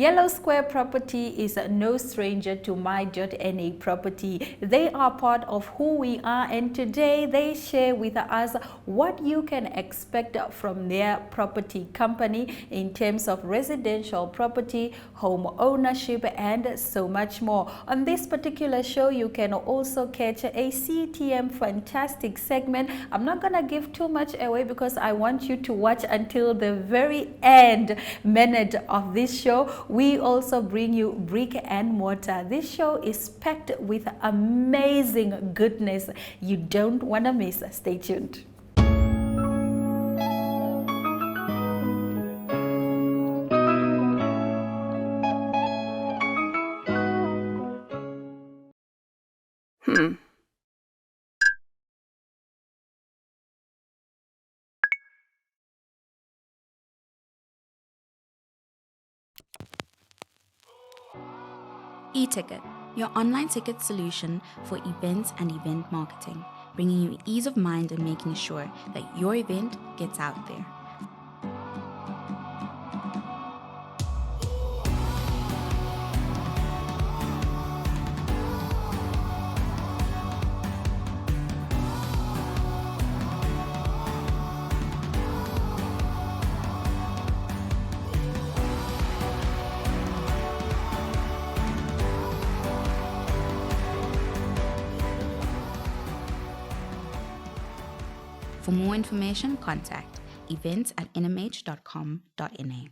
Yellowsquare Property is no stranger to My.NA Property. They are part of who we are, and today they share with us what you can expect from their property company in terms of residential property, home ownership, and so much more. On this particular show, you can also catch a CTM fantastic segment. I'm not gonna give too much away because I want you to watch until the very end minute of this show. We also bring you brick and mortar. This show is packed with amazing goodness you don't want to miss. Stay tuned. E-Ticket, your online ticket solution for events and event marketing, bringing you ease of mind and making sure that your event gets out there. For more information, contact events@nmh.com.na.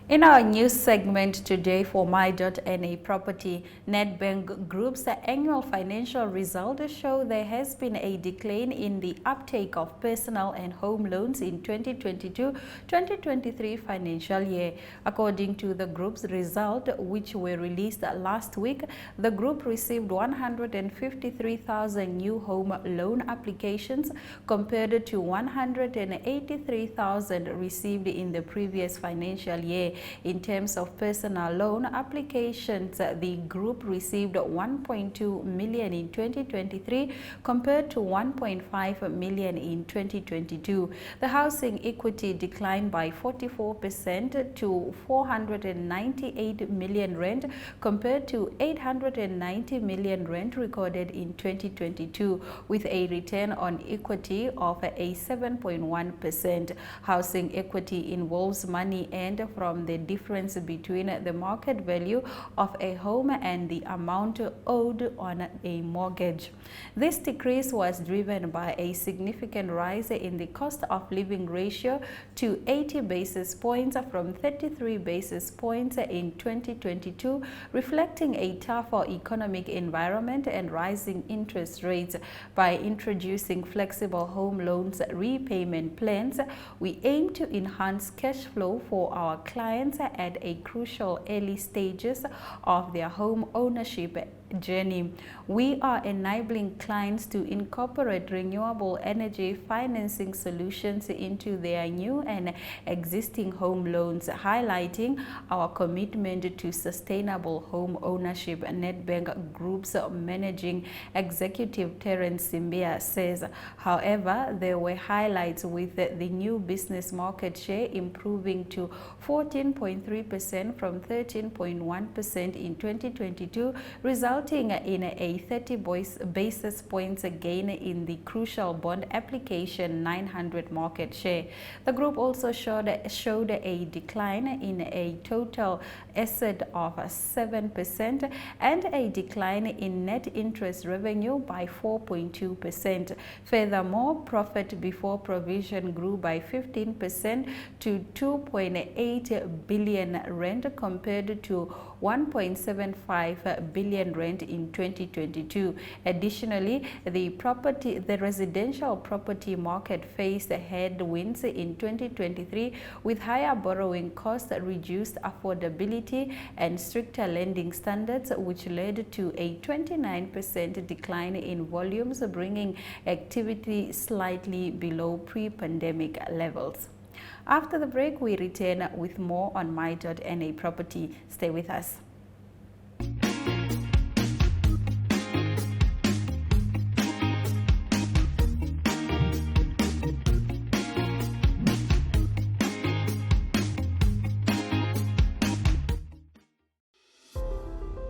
In our news segment today for My.NA Property, Nedbank Group's annual financial results show there has been a decline in the uptake of personal and home loans in 2022-2023 financial year. According to the group's result, which were released last week, the group received 153,000 new home loan applications compared to 183,000 received in the previous financial year. In terms of personal loan applications, the group received 1.2 million in 2023 compared to 1.5 million in 2022. The housing equity declined by 44% to 498 million rand compared to 890 million rand recorded in 2022, with a return on equity of a 7.1%. Housing equity involves money earned from the difference between the market value of a home and the amount owed on a mortgage. This decrease was driven by a significant rise in the cost of living ratio to 80 basis points from 33 basis points in 2022, reflecting a tougher economic environment and rising interest rates. By introducing flexible home loans repayment plans, we aim to enhance cash flow for our clients at a crucial early stages of their home ownership journey. We are enabling clients to incorporate renewable energy financing solutions into their new and existing home loans, highlighting our commitment to sustainable home ownership. Nedbank Group's managing executive Terence Simbia says, however, there were highlights with the new business market share improving to 14.3% from 13.1% in 2022, resulting in a 30 basis points gain in the crucial bond application 900 market share. The group also showed a decline in a total asset of 7% and a decline in net interest revenue by 4.2%. Furthermore, profit before provision grew by 15% to 2.8 billion rand compared to 1.75 billion rand in 2022. Additionally, the residential property market faced headwinds in 2023 with higher borrowing costs, reduced affordability, and stricter lending standards, which led to a 29% decline in volumes, bringing activity slightly below pre-pandemic levels. After the break, we return with more on My.NA Property. Stay with us.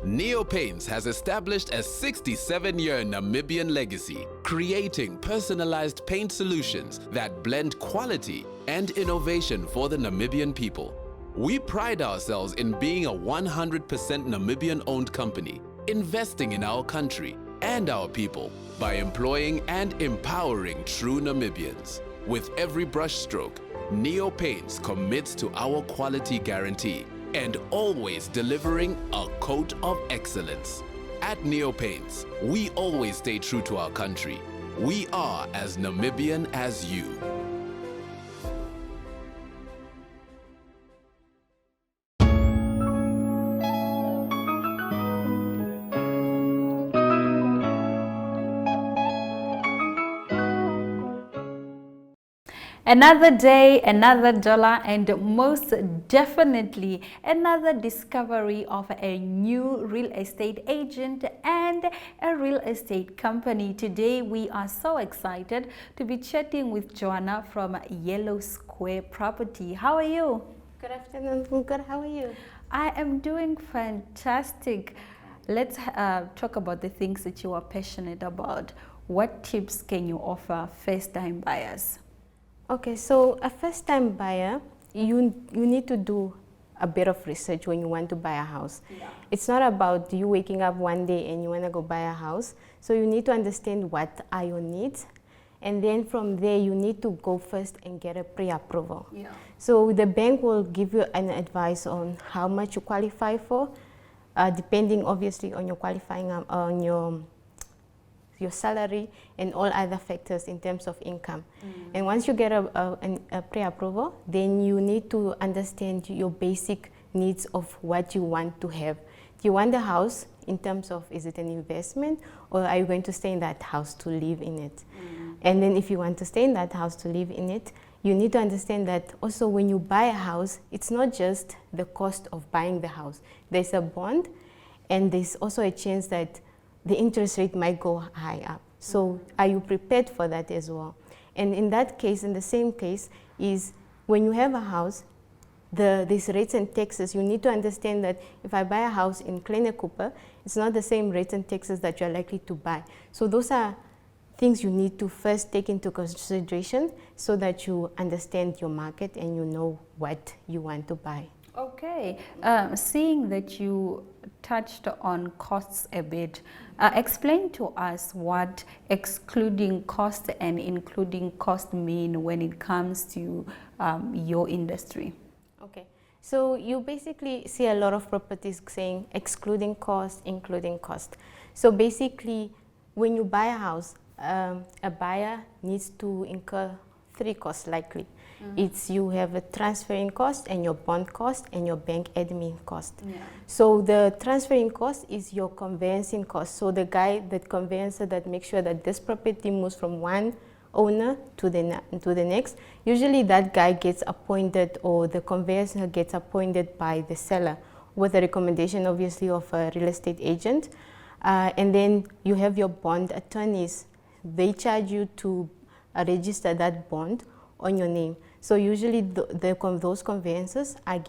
Neo Paints has established a 67-year Namibian legacy, creating personalized paint solutions that blend quality and innovation for the Namibian people. We pride ourselves in being a 100% Namibian-owned company, investing in our country and our people by employing and empowering true Namibians. With every brushstroke, Neo Paints commits to our quality guarantee and always delivering a coat of excellence. At Neo Paints, we always stay true to our country. We are as Namibian as you. Another day, another dollar, and most definitely another discovery of a new real estate agent and a real estate company. Today, we are so excited to be chatting with Joanna from Yellowsquare Property. How are you? Good afternoon. I'm good. How are you? I am doing fantastic. Let's talk about the things that you are passionate about. What tips can you offer first-time buyers? Okay, so a first-time buyer, you need to do a bit of research when you want to buy a house. Yeah. It's not about you waking up one day and you want to go buy a house. So you need to understand what are your needs. And then from there, you need to go first and get a pre-approval. Yeah. So the bank will give you an advice on how much you qualify for, depending obviously on your qualifying, on your salary and all other factors in terms of income. And once you get a pre-approval, then you need to understand your basic needs of what you want to have. Do you want the house in terms of, is it an investment, or are you going to stay in that house to live in it? And then if you want to stay in that house to live in it, you need to understand that also when you buy a house, it's not just the cost of buying the house. There's a bond, and there's also a chance that the interest rate might go high up. So are you prepared for that as well? And in that case, in the same case, is when you have a house, these rates and taxes, you need to understand that if I buy a house in Kleine Cooper, it's not the same rates and taxes that you're likely to buy. So those are things you need to first take into consideration so that you understand your market and you know what you want to buy. Okay, seeing that you touched on costs a bit, explain to us what excluding cost and including cost mean when it comes to your industry. Okay, so you basically see a lot of properties saying excluding cost, including cost. So basically, when you buy a house, a buyer needs to incur 3 costs likely. It's you have a transferring cost and your bond cost and your bank admin cost. Yeah. So the transferring cost is your conveyancing cost. So the guy, that conveyancer that makes sure that this property moves from one owner to the next, usually that guy gets appointed, or the conveyancer gets appointed by the seller with a recommendation obviously of a real estate agent. And then you have your bond attorneys. They charge you to register that bond on your name. So usually those conveyancers are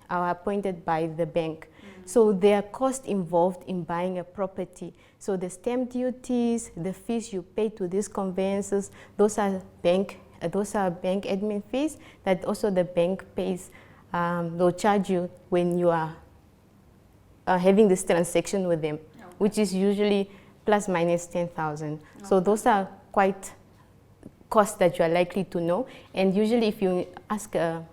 appointed by the bank. So there are costs involved in buying a property. So the stamp duties, the fees you pay to these conveyancers, those are bank admin fees that also the bank pays. They'll charge you when you are having this transaction with them, which is usually plus minus 10,000. So those are quite costs that you are likely to know. And usually if you ask a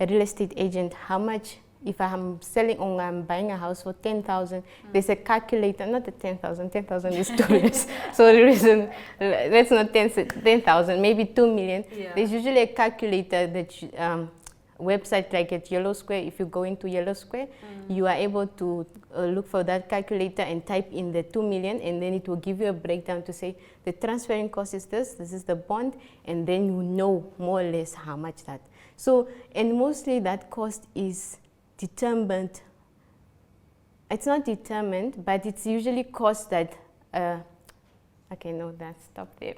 real estate agent how much, if I'm selling or I'm buying a house for 10,000, there's a calculator, not the 10,000, 10,000 is too less. So the reason, that's not 10,000, maybe 2 million. Yeah. There's usually a calculator that website like at Yellowsquare. If you go into Yellowsquare, you are able to look for that calculator and type in the 2 million, and then it will give you a breakdown to say the transferring cost is this is the bond, and then you know more or less how much that. So, and mostly that cost is determined, it's not determined, but it's usually cost that, okay, no, that's stop there.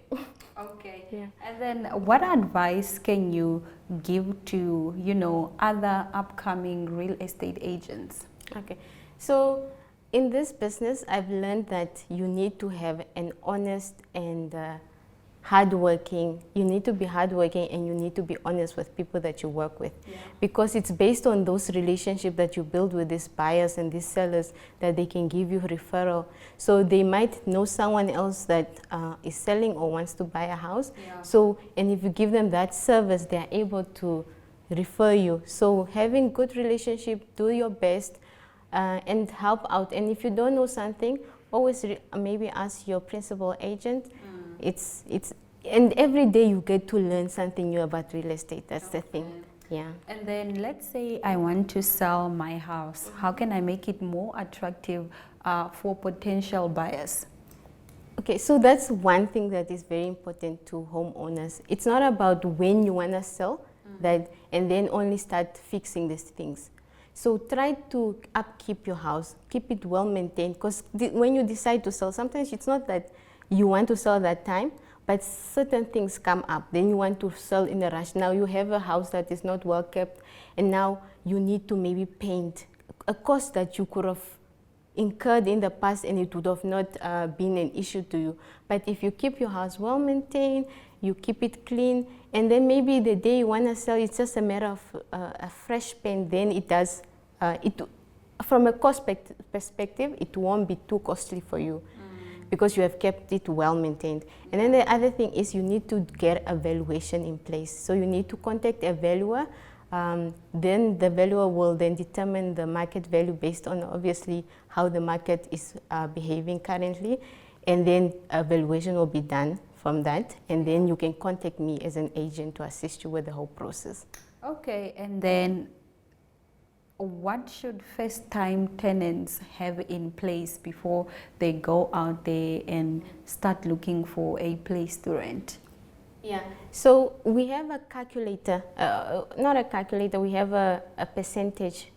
Okay. Yeah. And then what advice can you give to, other upcoming real estate agents? Okay. So in this business, I've learned that you need to have an honest and hardworking. You need to be hardworking, and you need to be honest with people that you work with, because it's based on those relationships that you build with these buyers and these sellers that they can give you referral. So they might know someone else that is selling or wants to buy a house. So, and if you give them that service, they are able to refer you. So having good relationship, do your best and help out. And if you don't know something, always maybe ask your principal agent. And every day you get to learn something new about real estate. That's the thing. Yeah. And then let's say I want to sell my house. How can I make it more attractive for potential buyers? Okay, so that's one thing that is very important to homeowners. It's not about when you want to sell that and then only start fixing these things. So try to upkeep your house, keep it well maintained, because when you decide to sell, sometimes it's not that you want to sell that time, but certain things come up. Then you want to sell in a rush. Now you have a house that is not well kept, and now you need to maybe paint, a cost that you could have incurred in the past and it would have not been an issue to you. But if you keep your house well maintained, you keep it clean, and then maybe the day you want to sell, it's just a matter of a fresh paint, then it does, from a cost perspective, it won't be too costly for you. Because you have kept it well maintained. And then the other thing is you need to get a valuation in place. So you need to contact a valuer. Then the valuer will then determine the market value based on obviously how the market is behaving currently. And then a valuation will be done from that. And then you can contact me as an agent to assist you with the whole process. Okay, and then what should first-time tenants have in place before they go out there and start looking for a place to rent? Yeah, so we have a calculator, not a calculator, we have a percentage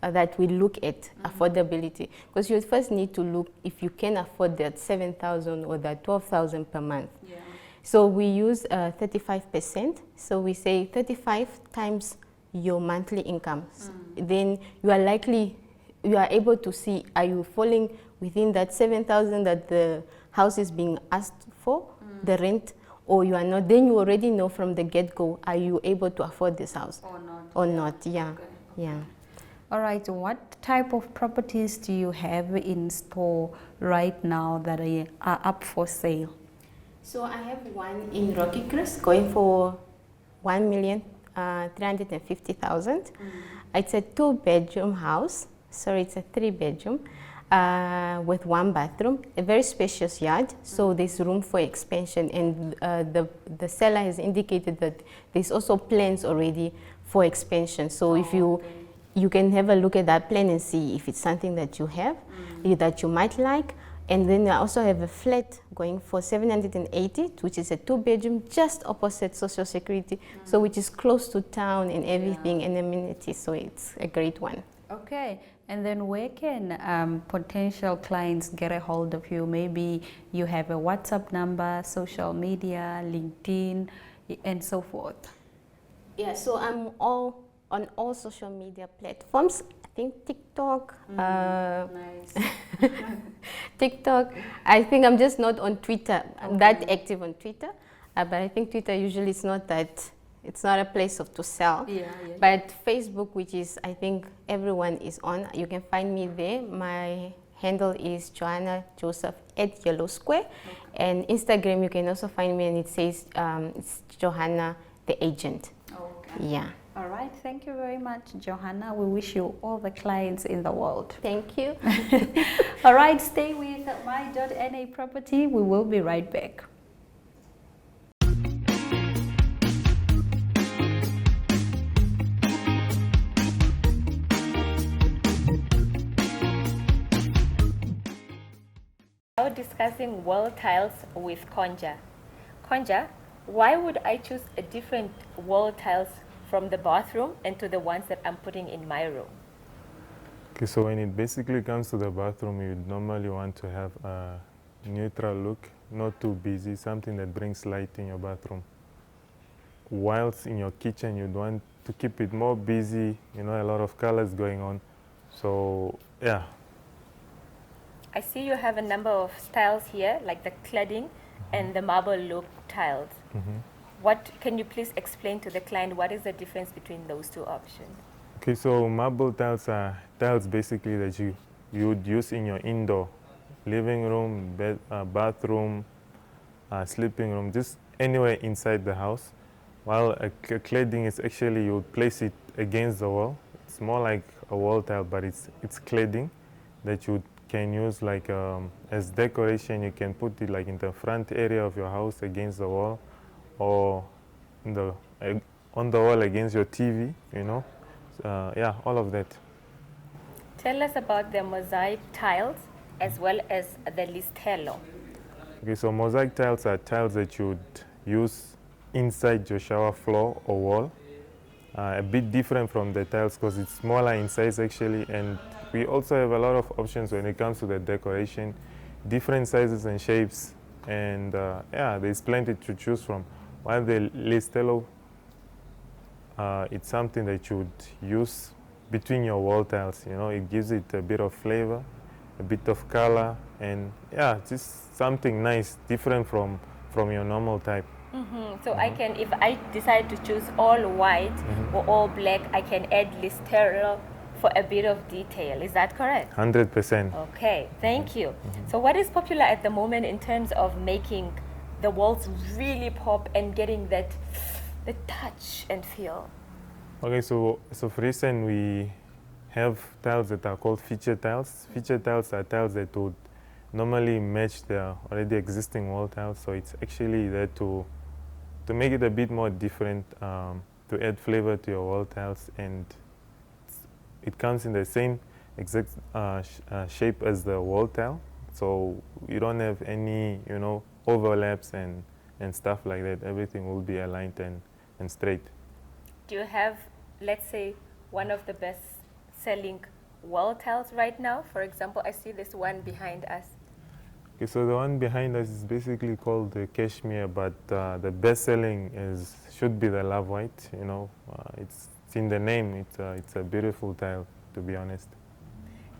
that we look at affordability. Because you first need to look if you can afford that 7,000 or that 12,000 per month. Yeah. So we use 35%. So we say 35 times your monthly income. Then you are able to see, are you falling within that 7,000 that the house is being asked for, the rent, or you are not. Then you already know from the get-go, are you able to afford this house or not. Yeah. Okay. Yeah. All right, what type of properties do you have in store right now that are up for sale? So I have one in Rocky Crest going for 1,350,000. It's a 2-bedroom house. Sorry, it's a 3-bedroom with 1 bathroom, a very spacious yard. So there's room for expansion, and the seller has indicated that there's also plans already for expansion. So if you can have a look at that plan and see if it's something that you have, that you might like. And then I also have a flat going for 780, which is a 2-bedroom just opposite Social Security, so which is close to town and everything and amenities, so it's a great one. Okay, and then where can potential clients get a hold of you? Maybe you have a WhatsApp number, social media, LinkedIn, and so forth. Yeah, so I'm on all social media platforms. I think TikTok. Nice. TikTok. I think I'm just not on Twitter. I'm that active on Twitter, but I think Twitter usually it's not a place to sell. But Facebook, which is I think everyone is on, you can find me there. My handle is Johanna Joseph at Yellowsquare, and Instagram you can also find me, and it says it's Johanna the agent. Okay. Yeah. All right, thank you very much, Johanna. We wish you all the clients in the world. Thank you. All right, stay with My.NA Property. We will be right back. Now discussing wall tiles with Konja. Konja, why would I choose a different wall tiles from the bathroom and to the ones that I'm putting in my room? Okay, so when it basically comes to the bathroom, you normally want to have a neutral look, not too busy, something that brings light in your bathroom. Whilst in your kitchen, you'd want to keep it more busy, you know, a lot of colors going on. So, yeah. I see you have a number of styles here, like the cladding and the marble look tiles. What can you please explain to the client? What is the difference between those two options? Okay, so marble tiles are tiles basically that you would use in your indoor living room, bed, bathroom, sleeping room, just anywhere inside the house. While a cladding is actually you would place it against the wall. It's more like a wall tile, but it's cladding that you can use like as decoration. You can put it like in the front area of your house against the wall, or in the on the wall against your TV. You know, yeah, all of that. Tell us about the mosaic tiles as well as the listello. Okay, so mosaic tiles are tiles that you would use inside your shower floor or wall. A bit different from the tiles because it's smaller in size actually, and we also have a lot of options when it comes to the decoration, different sizes and shapes, and yeah, there's plenty to choose from. While the listello, it's something that you would use between your wall tiles. You know, it gives it a bit of flavor, a bit of color, and yeah, just something nice, different from your normal type. So I can, if I decide to choose all white or all black, I can add listello for a bit of detail. Is that correct? 100%. Okay, thank you. So what is popular at the moment in terms of making the walls really pop and getting the touch and feel? Okay, so for instance, we have tiles that are called feature tiles. Feature tiles are tiles that would normally match the already existing wall tiles. So it's actually there to make it a bit more different, to add flavor to your wall tiles, and it comes in the same exact shape as the wall tile. So you don't have any, you know, overlaps and stuff like that. Everything will be aligned and straight. Do you have, let's say, one of the best selling wall tiles right now? For example, I see this one behind us. Okay, so the one behind us is basically called the cashmere, but the best selling should be the love white. You know, it's in the name. It's a beautiful tile, to be honest.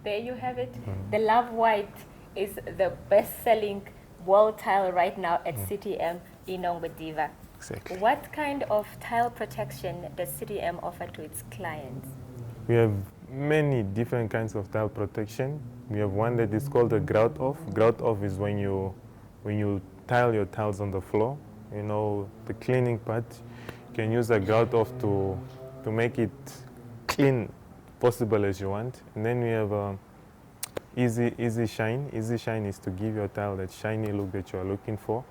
There you have it. The love white is the best selling wall tile right now at CTM in Diva. Exactly. What kind of tile protection does CTM offer to its clients? We have many different kinds of tile protection. We have one that is called a grout off. Grout off is when you tile your tiles on the floor. You know, the cleaning part. You can use a grout off to make it clean possible as you want. And then we have easy shine. Easy shine is to give your tile that shiny look that you are looking for.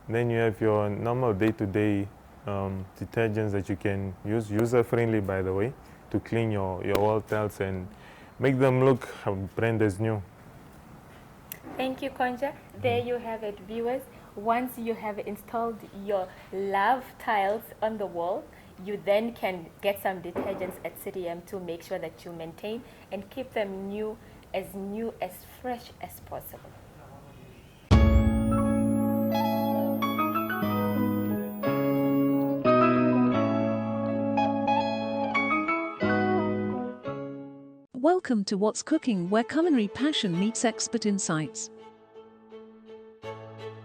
And then you have your normal day-to-day detergents that you can use, user-friendly by the way, to clean your wall tiles and make them look brand as new. Thank you, Konja. There you have it, viewers. Once you have installed your love tiles on the wall, you then can get some detergents at CTM to make sure that you maintain and keep them new, as fresh as possible. Welcome to What's Cooking, where culinary passion meets expert insights.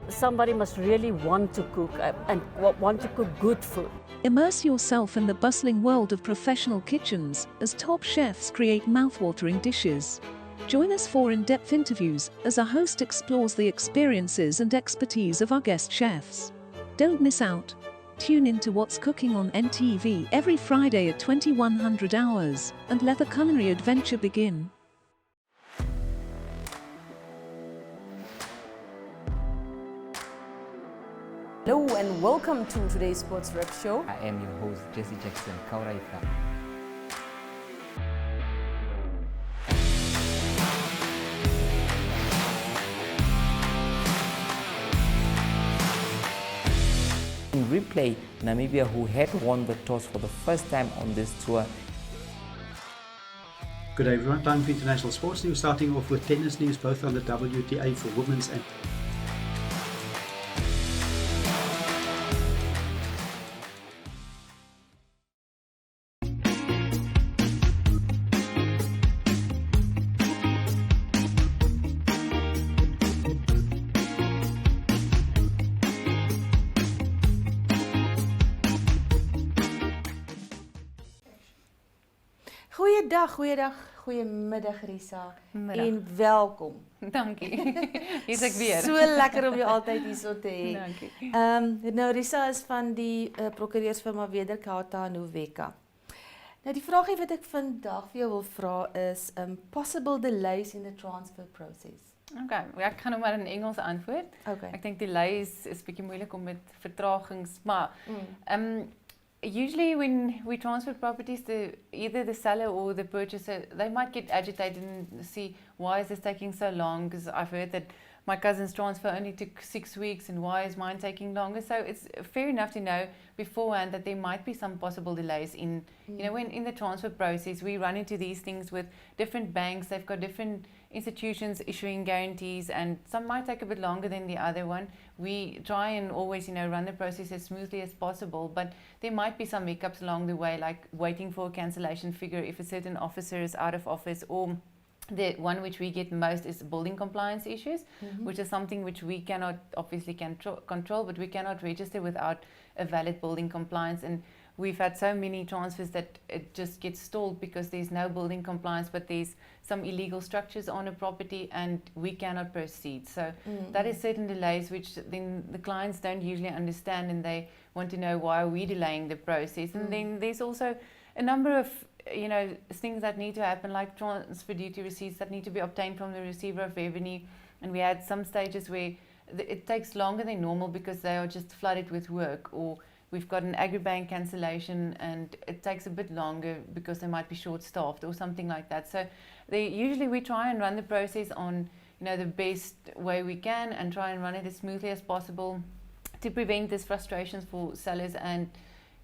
Somebody must really want to cook and want to cook good food. Immerse yourself in the bustling world of professional kitchens as top chefs create mouthwatering dishes. Join us for in-depth interviews as our host explores the experiences and expertise of our guest chefs. Don't miss out. Tune in to What's Cooking on NTV every Friday at 2100 hours and let the culinary adventure begin. Hello and welcome to today's Sports Rep Show. I am your host, Jesse Jackson Kauraifa. play Namibia, who had won the toss for the first time on this tour. Good day everyone, time for international sports news, starting off with tennis news, both on the WTA for women's and goeiemiddag Risa. Middag. En welkom. Dankie. Hier's ek weer. So lekker om jou altyd hierso te hê. Dankie. Nou Risa is van die prokureursfirma Wederkata en Uweka. Nou die vraagie wat ek vandag vir jou wil vra is possible delays in the transfer process. Okay, ek gaan nou maar in Engels antwoord. Okay. Ek dink delays is bietjie moeilik om met vertragings, maar usually when we transfer properties, either the seller or the purchaser, they might get agitated and see, why is this taking so long? Because I've heard that my cousin's transfer only took 6 weeks, and why is mine taking longer? So it's fair enough to know beforehand that there might be some possible delays in, you know, when in the transfer process we run into these things with different banks. They've got different institutions issuing guarantees, and some might take a bit longer than the other one. We try and always, you know, run the process as smoothly as possible, but there might be some hiccups along the way, like waiting for a cancellation figure if a certain officer is out of office, or the one which we get most is building compliance issues, which is something which we cannot obviously control, but we cannot register without a valid building compliance. And we've had so many transfers that it just gets stalled because there's no building compliance, but there's some illegal structures on a property and we cannot proceed. So that is certain delays which then the clients don't usually understand, and they want to know why are we delaying the process. And then there's also a number of, you know, things that need to happen, like transfer duty receipts that need to be obtained from the receiver of revenue. And we had some stages where it takes longer than normal because they are just flooded with work, or we've got an agribank cancellation and it takes a bit longer because they might be short-staffed or something like that. So usually we try and run the process on, you know, the best way we can, and try and run it as smoothly as possible to prevent these frustrations for sellers and,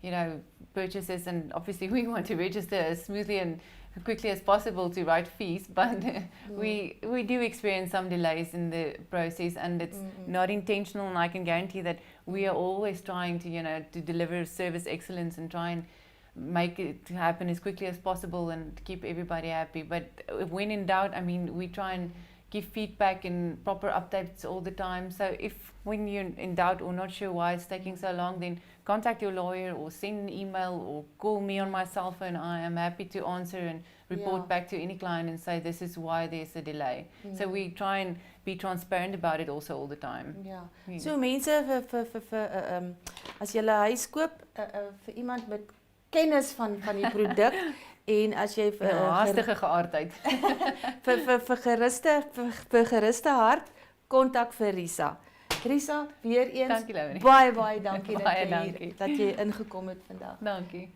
you know, purchasers. And obviously we want to register as smoothly and quickly as possible to write fees, but we do experience some delays in the process, and it's not intentional, and I can guarantee that we are always trying to, you know, to deliver service excellence and try and make it happen as quickly as possible and keep everybody happy. But when in doubt, I mean, we try and give feedback and proper updates all the time. So if when you're in doubt or not sure why it's taking so long, then contact your lawyer or send an email or call me on my cell phone. I am happy to answer and report back to any client and say this is why there's a delay. So we try and be transparent about it also all the time. Ja. So mense as jy 'n huis koop vir iemand met kennis van die produk en as jy vir haastige geaardheid vir geruste hart, kontak vir Risa. Risa, weer eens dankie, baie dankie dankie dat jy ingekom het vandag. Dankie.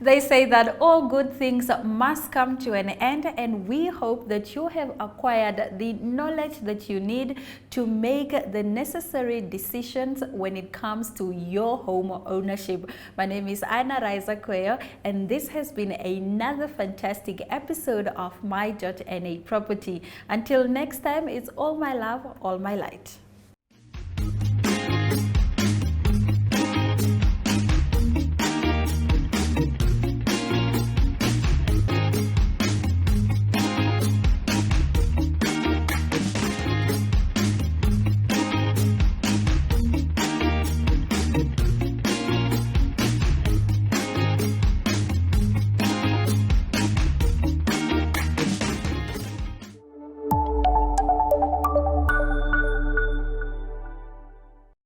They say that all good things must come to an end, and we hope that you have acquired the knowledge that you need to make the necessary decisions when it comes to your home ownership. My name is Aina Yellowsquare, and this has been another fantastic episode of My.NA Property. Until next time, it's all my love, all my light.